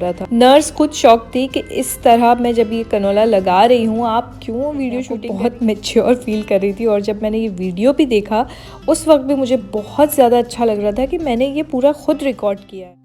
रहा था। नर्स खुद शॉक थी कि इस तरह मैं जब ये कनोला लगा रही हूँ आप क्यों वीडियो शूटिंग, बहुत मैच्योर फील कर रही थी। और जब मैंने ये वीडियो भी देखा उस वक्त भी मुझे बहुत ज़्यादा अच्छा लग रहा था कि मैंने ये पूरा खुद रिकॉर्ड किया है।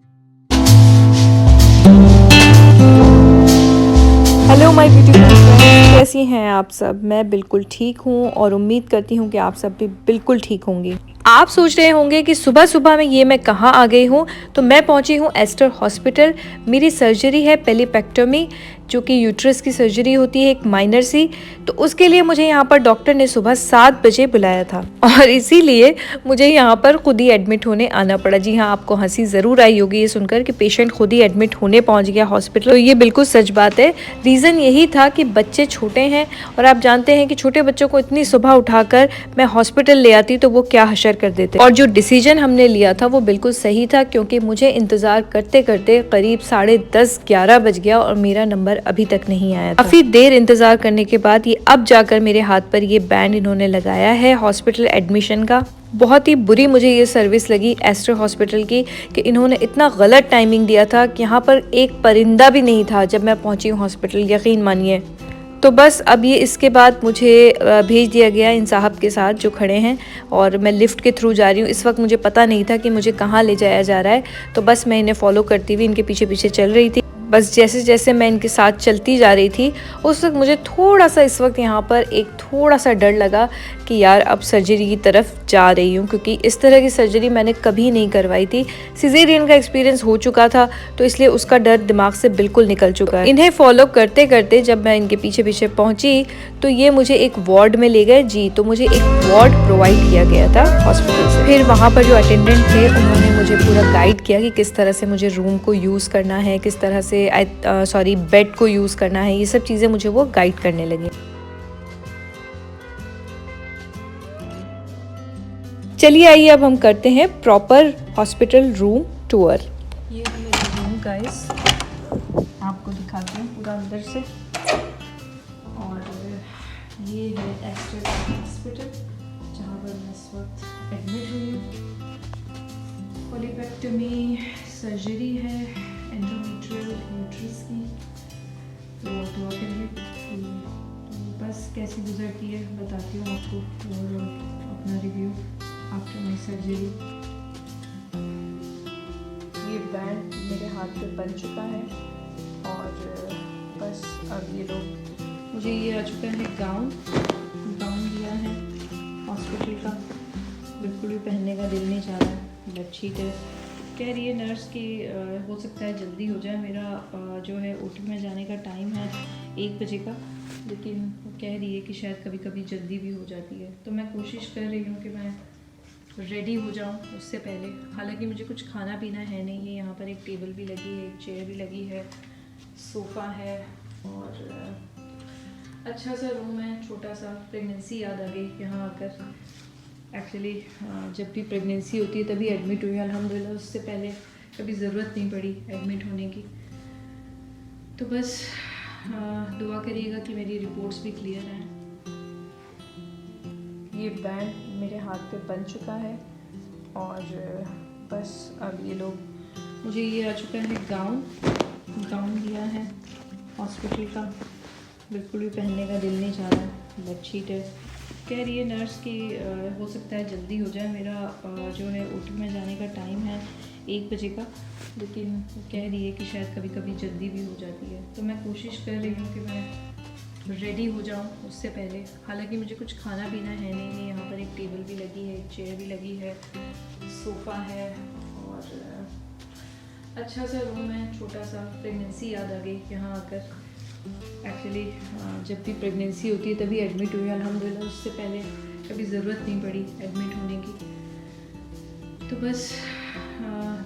हेलो माय ब्यूटीफुल फ्रेंड्स, कैसी हैं आप सब? मैं बिल्कुल ठीक हूँ और उम्मीद करती हूँ कि आप सब भी बिल्कुल ठीक होंगी। आप सोच रहे होंगे कि सुबह सुबह में ये मैं कहाँ आ गई हूँ, तो मैं पहुँची हूँ एस्टर हॉस्पिटल। मेरी सर्जरी है पेलीपेक्टोमी, जो कि यूट्रस की सर्जरी होती है एक माइनर सी। तो उसके लिए मुझे यहाँ पर डॉक्टर ने सुबह 7 बजे बुलाया था और इसीलिए मुझे यहाँ पर खुद ही एडमिट होने आना पड़ा। जी हाँ, आपको हंसी ज़रूर आई होगी ये सुनकर कि पेशेंट खुद ही एडमिट होने पहुँच गया हॉस्पिटल। तो ये बिल्कुल सच बात है। रीज़न यही था कि बच्चे छोटे हैं और आप जानते हैं कि छोटे बच्चों को इतनी सुबह उठाकर मैं हॉस्पिटल ले आती तो वो क्या हशर कर देते। और जो डिसीजन हमने लिया था वो बिल्कुल सही था, क्योंकि मुझे इंतज़ार करते करते करीब 10:30-11 बज गया और मेरा नंबर अभी तक नहीं आया था। काफी देर इंतजार करने के बाद ये अब जाकर मेरे हाथ पर ये बैंड इन्होंने लगाया है हॉस्पिटल एडमिशन का। बहुत ही बुरी मुझे ये सर्विस लगी एस्टर हॉस्पिटल की कि इन्होंने इतना गलत टाइमिंग दिया था कि यहाँ पर एक परिंदा भी नहीं था जब मैं पहुंची हूँ हॉस्पिटल, यकीन मानिए। तो बस अब ये इसके बाद मुझे भेज दिया गया इन साहब के साथ जो खड़े हैं और मैं लिफ्ट के थ्रू जा रही हूँ। इस वक्त मुझे पता नहीं था कि मुझे कहाँ ले जाया जा रहा है, तो बस मैं इन्हें फॉलो करती हुई इनके पीछे पीछे चल रही थी। बस जैसे जैसे मैं इनके साथ चलती जा रही थी उस वक्त मुझे थोड़ा सा इस वक्त यहाँ पर एक थोड़ा सा डर लगा कि यार अब सर्जरी की तरफ जा रही हूँ, क्योंकि इस तरह की सर्जरी मैंने कभी नहीं करवाई थी। सिजेरियन का एक्सपीरियंस हो चुका था तो इसलिए उसका डर दिमाग से बिल्कुल निकल चुका है। इन्हें फॉलो करते करते जब मैं इनके पीछे पीछे पहुँची तो ये मुझे एक वार्ड में ले गए। जी, तो मुझे एक वार्ड प्रोवाइड किया गया था हॉस्पिटल से। फिर वहाँ पर जो अटेंडेंट थे उन्होंने मुझे पूरा गाइड किया कि किस तरह से मुझे रूम को यूज़ करना है, किस तरह से बेड को यूज़ करना है। ये सब चीज़ें मुझे वो गाइड करने लगे। चलिए आइए अब हम करते हैं प्रॉपर हॉस्पिटल रूम टूर। ये है मेरा रूम गाइस, आपको दिखाती हूँ पूरा अंदर से। और ये है एस्टर हॉस्पिटल जहाँ पर मैं इस वक्त एडमिट हुई हूँ। पेलीपेक्टोमी सर्जरी है एंडोमेट्रियल यूट्रस की, तो दुआ करिए। तो बस कैसी गुजरती है बताती हूँ आपको और अपना रिव्यू आफ्टर माई सर्जरी। ये बैंड मेरे हाथ पे बन चुका है और बस अब ये लोग मुझे ये आ चुका है गाउन दिया है हॉस्पिटल का, बिल्कुल भी पहनने का दिल नहीं चाह रहा है। बेडशीट है, कह रही है नर्स कि हो सकता है जल्दी हो जाए। मेरा जो है ओटी में जाने का टाइम है 1 बजे का, लेकिन वो कह रही है कि शायद कभी कभी जल्दी भी हो जाती है। तो मैं कोशिश कर रही हूँ कि मैं रेडी हो जाऊँ उससे पहले। हालांकि मुझे कुछ खाना पीना है नहीं है। यहाँ पर एक टेबल भी लगी है, एक चेयर भी लगी है, सोफ़ा है और अच्छा सा रूम है, छोटा सा। प्रेगनेंसी याद आ गई यहाँ आकर। एक्चुअली जब भी प्रेगनेंसी होती है तभी एडमिट हुई, अल्हम्दुलिल्लाह। उससे पहले कभी ज़रूरत नहीं पड़ी एडमिट होने की। तो बस दुआ करिएगा कि मेरी रिपोर्ट्स भी क्लियर हैं। ये बैंड मेरे हाथ पे बन चुका है और बस अब ये लोग मुझे ये आ चुका है गाउन दिया है हॉस्पिटल का, बिल्कुल भी पहनने का दिल नहीं चाह रहा है। बेडशीट है, कह रही है नर्स कि हो सकता है जल्दी हो जाए। मेरा जो है ओटी में जाने का टाइम है 1 बजे का, लेकिन वो कह रही है कि शायद कभी कभी जल्दी भी हो जाती है। तो मैं कोशिश कर रही हूँ कि मैं रेडी हो जाऊँ उससे पहले। हालांकि मुझे कुछ खाना पीना है नहीं। यहाँ पर एक टेबल भी लगी है, एक चेयर भी लगी है, सोफ़ा है और अच्छा सा रूम है, छोटा सा। प्रेगनेंसी याद आ गई यहाँ आकर। एक्चुअली जब भी प्रेगनेंसी होती है तभी एडमिट हुई, अल्हम्दुलिल्लाह। उससे पहले कभी ज़रूरत नहीं पड़ी एडमिट होने की। तो बस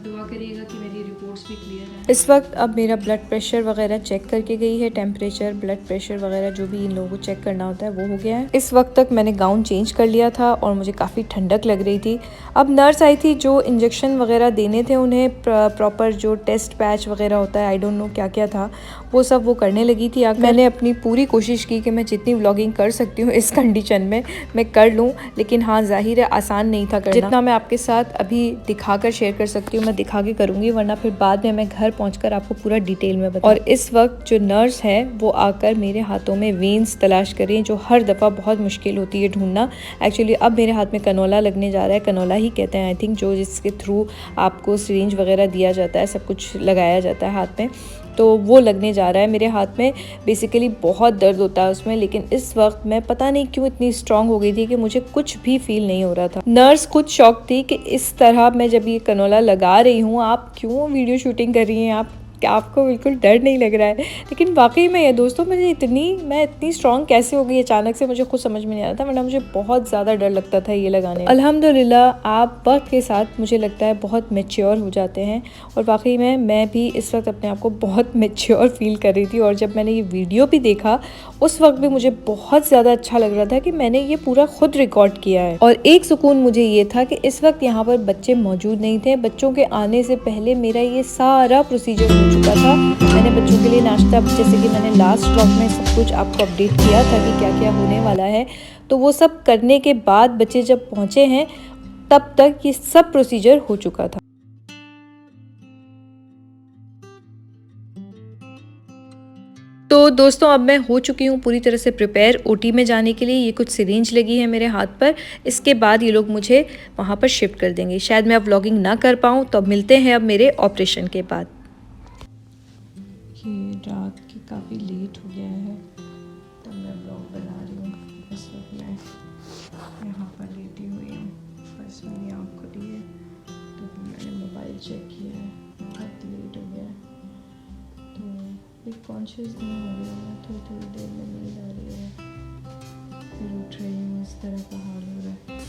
दुआ करिएगा कि मेरी रिपोर्ट्स भी क्लियर हैं। इस वक्त अब मेरा ब्लड प्रेशर वगैरह चेक करके गई है। टेम्परेचर, ब्लड प्रेशर वगैरह जो भी इन लोगों को चेक करना होता है वो हो गया है। इस वक्त तक मैंने गाउन चेंज कर लिया था और मुझे काफ़ी ठंडक लग रही थी। अब नर्स आई थी जो इंजेक्शन वगैरह देने थे उन्हें, प्रॉपर जो टेस्ट पैच वगैरह होता है, आई डोंट नो क्या क्या था, वो सब वो करने लगी थी। मैंने अपनी पूरी कोशिश की कि मैं जितनी व्लॉगिंग कर सकती हूँ इस कंडीशन में मैं कर लूँ, लेकिन हाँ, जाहिर है आसान नहीं था करना। जितना मैं आपके साथ अभी दिखाकर शेयर कर सकती हूँ मैं दिखा के करूँगी, वरना फिर बाद में मैं घर पहुँचकर आपको पूरा डिटेल में बताऊँ। और इस वक्त जो नर्स है वो आकर मेरे हाथों में वेन्स तलाश कर रही हैं, जो हर दफ़ा बहुत मुश्किल होती है ढूंढना। एक्चुअली अब मेरे हाथ में कनोला लगने जा रहा है, कनोला ही कहते हैं आई थिंक, जो जिसके थ्रू आपको सिरिंज वगैरह दिया जाता है, सब कुछ लगाया जाता है हाथ में, तो वो लगने जा रहा है मेरे हाथ में। बेसिकली बहुत दर्द होता है उसमें, लेकिन इस वक्त मैं पता नहीं क्यों इतनी स्ट्रांग हो गई थी कि मुझे कुछ भी फील नहीं हो रहा था। नर्स खुद शॉक थी कि इस तरह मैं जब ये कनोला लगा रही हूँ, आप क्यों वीडियो शूटिंग कर रही हैं, आप क्या आपको बिल्कुल डर नहीं लग रहा है। लेकिन वाकई में ये दोस्तों, मैं इतनी स्ट्रांग कैसे हो गई अचानक से, मुझे खुद समझ में नहीं आ रहा था, वरना मुझे बहुत ज़्यादा डर लगता था ये लगाने में। अल्हम्दुलिल्लाह आप वक्त के साथ मुझे लगता है बहुत मैच्योर हो जाते हैं, और वाकई में मैं भी इस वक्त अपने आप को बहुत मैच्योर फील कर रही थी। और जब मैंने ये वीडियो भी देखा उस वक्त भी मुझे बहुत ज़्यादा अच्छा लग रहा था कि मैंने ये पूरा खुद रिकॉर्ड किया है। और एक सुकून मुझे ये था कि इस वक्त यहाँ पर बच्चे मौजूद नहीं थे। बच्चों के आने से पहले मेरा ये सारा प्रोसीजर हो चुका था। मैंने बच्चों के लिए नाश्ता, जैसे कि मैंने लास्ट व्लॉग में सब कुछ आपको अपडेट किया था कि क्या क्या होने वाला है, तो वो सब करने के बाद बच्चे जब पहुँचे हैं तब तक ये सब प्रोसीजर हो चुका था। तो दोस्तों अब मैं हो चुकी हूँ पूरी तरह से प्रिपेयर ओटी में जाने के लिए। ये कुछ सिरिंज लगी है मेरे हाथ पर, इसके बाद ये लोग मुझे वहाँ पर शिफ्ट कर देंगे। शायद मैं अब व्लॉगिंग ना कर पाऊँ, तो अब मिलते हैं अब मेरे ऑपरेशन के बाद। ये रात की काफ़ी लेट हो गया है तब मैं व्लॉग बना रही हूँ। इस वक्त मैं यहाँ पर लेटी हुई हूँ, बस मेरी आँख खुली है तो मैंने मोबाइल चेक किया है, बहुत लेट हो गया है तो एक कॉन्शियस नहीं हो रही है, थोड़ी थोड़ी देर में नींद आ रही है, फिर उठ रही हूँ, इस तरह का हाल हो रहा है।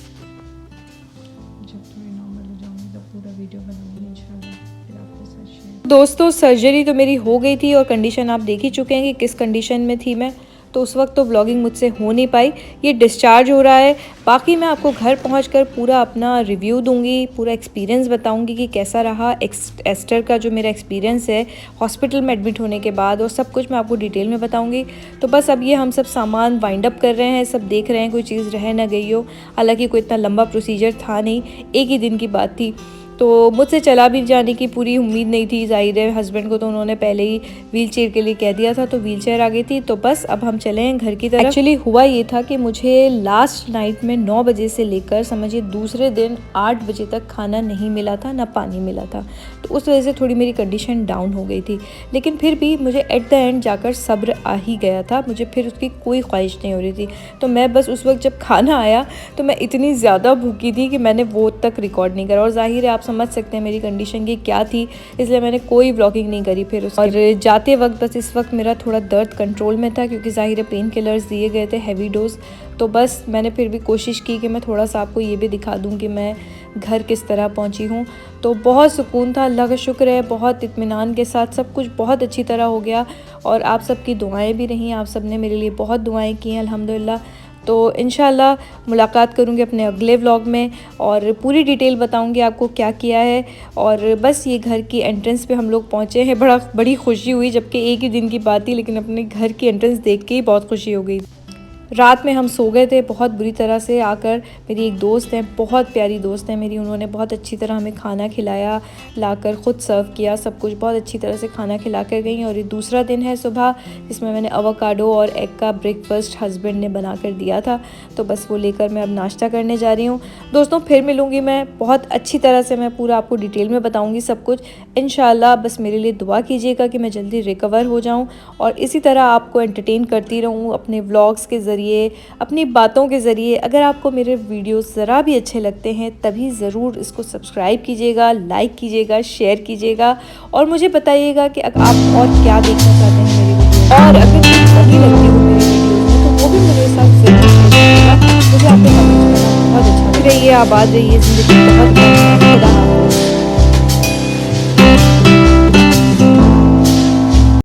जब थोड़ी नॉर्मल हो जाऊँगी तब पूरा वीडियो बनाऊँगी इंशाल्लाह, फिर आपके साथ शेयर। दोस्तों सर्जरी तो मेरी हो गई थी और कंडीशन आप देख ही चुके हैं कि किस कंडीशन में थी मैं, तो उस वक्त तो व्लॉगिंग मुझसे हो नहीं पाई। ये डिस्चार्ज हो रहा है, बाकी मैं आपको घर पहुंचकर पूरा अपना रिव्यू दूंगी, पूरा एक्सपीरियंस बताऊंगी कि कैसा रहा एस्टर का जो मेरा एक्सपीरियंस है हॉस्पिटल में एडमिट होने के बाद, और सब कुछ मैं आपको डिटेल में बताऊंगी। तो बस अब ये हम सब सामान वाइंड अप कर रहे हैं, सब देख रहे हैं कोई चीज़ रह ना गई हो। हालांकि कोई इतना लंबा प्रोसीजर था नहीं, एक ही दिन की बात थी, तो मुझसे चला भी जाने की पूरी उम्मीद नहीं थी। ज़ाहिर है हस्बैंड को तो उन्होंने पहले ही व्हीलचेयर के लिए कह दिया था, तो व्हीलचेयर आ गई थी। तो बस अब हम चले हैं घर की तरफ। एक्चुअली हुआ ये था कि मुझे लास्ट नाइट में 9 बजे से लेकर समझिए दूसरे दिन 8 बजे तक खाना नहीं मिला था, ना पानी मिला था, तो उस वजह से थोड़ी मेरी कंडीशन डाउन हो गई थी। लेकिन फिर भी मुझे एट द एंड जाकर सब्र आ ही गया था, मुझे फिर उसकी कोई ख्वाहिश नहीं हो रही थी। तो मैं बस उस वक्त जब खाना आया तो मैं इतनी ज़्यादा भूखी थी कि मैंने वो तक रिकॉर्ड नहीं करा, और ज़ाहिर है आप समझ सकते हैं मेरी कंडीशन की क्या थी, इसलिए मैंने कोई व्लॉगिंग नहीं करी फिर उसके। और जाते वक्त बस इस वक्त मेरा थोड़ा दर्द कंट्रोल में था, क्योंकि ज़ाहिर है पेन किलर्स दिए गए थे हैवी डोज, तो बस मैंने फिर भी कोशिश की कि मैं थोड़ा सा आपको ये भी दिखा दूँ कि मैं घर किस तरह पहुंची हूँ। तो बहुत सुकून था, अल्लाह का शुक्र है, बहुत इत्मीनान के साथ सब कुछ बहुत अच्छी तरह हो गया। और आप सबकी दुआएं भी रहीं, आप सब ने मेरे लिए बहुत दुआएं की हैं अल्हम्दुलिल्लाह। तो इंशाल्लाह मुलाकात करूँगी अपने अगले व्लॉग में, और पूरी डिटेल बताऊँगी आपको क्या किया है। और बस ये घर की एंट्रेंस पे हम लोग पहुँचे हैं, बड़ी खुशी हुई, जबकि एक ही दिन की बात थी, लेकिन अपने घर की एंट्रेंस देख के ही बहुत खुशी हो गई। रात में हम सो गए थे बहुत बुरी तरह से। आकर मेरी एक दोस्त है, बहुत प्यारी दोस्त है मेरी, उन्होंने बहुत अच्छी तरह हमें खाना खिलाया, लाकर ख़ुद सर्व किया, सब कुछ बहुत अच्छी तरह से खाना खिला कर गई। और ये दूसरा दिन है सुबह, जिसमें मैंने अवोकाडो और एग का ब्रेकफास्ट हस्बैंड ने बना कर दिया था, तो बस वो लेकर मैं अब नाश्ता करने जा रही हूँ। दोस्तों फिर मिलूँगी मैं, बहुत अच्छी तरह से मैं पूरा आपको डिटेल में बताऊँगी सब कुछ इंशाल्लाह। बस मेरे लिए दुआ कीजिएगा कि मैं जल्दी रिकवर हो जाऊँ और इसी तरह आपको एंटरटेन करती रहूँ अपने व्लॉग्स के ज़रिए, अपनी बातों के ज़रिए। अगर आपको मेरे वीडियोस ज़रा भी अच्छे लगते हैं तभी ज़रूर इसको सब्सक्राइब कीजिएगा, लाइक कीजिएगा, शेयर कीजिएगा, और मुझे बताइएगा कि आप और क्या देखना चाहते हैं मेरे वीडियो। और अगर कोई कमी लगती हो मेरे वीडियो में तो वो भी मेरे साथ ज़रूर शेयर कीजिएगा, मुझे आपको कमेंट करना बहुत अच्छा लग रही है। आबाद रहिए, ज़िंदगी बहुत खुदा हाफ़िज़।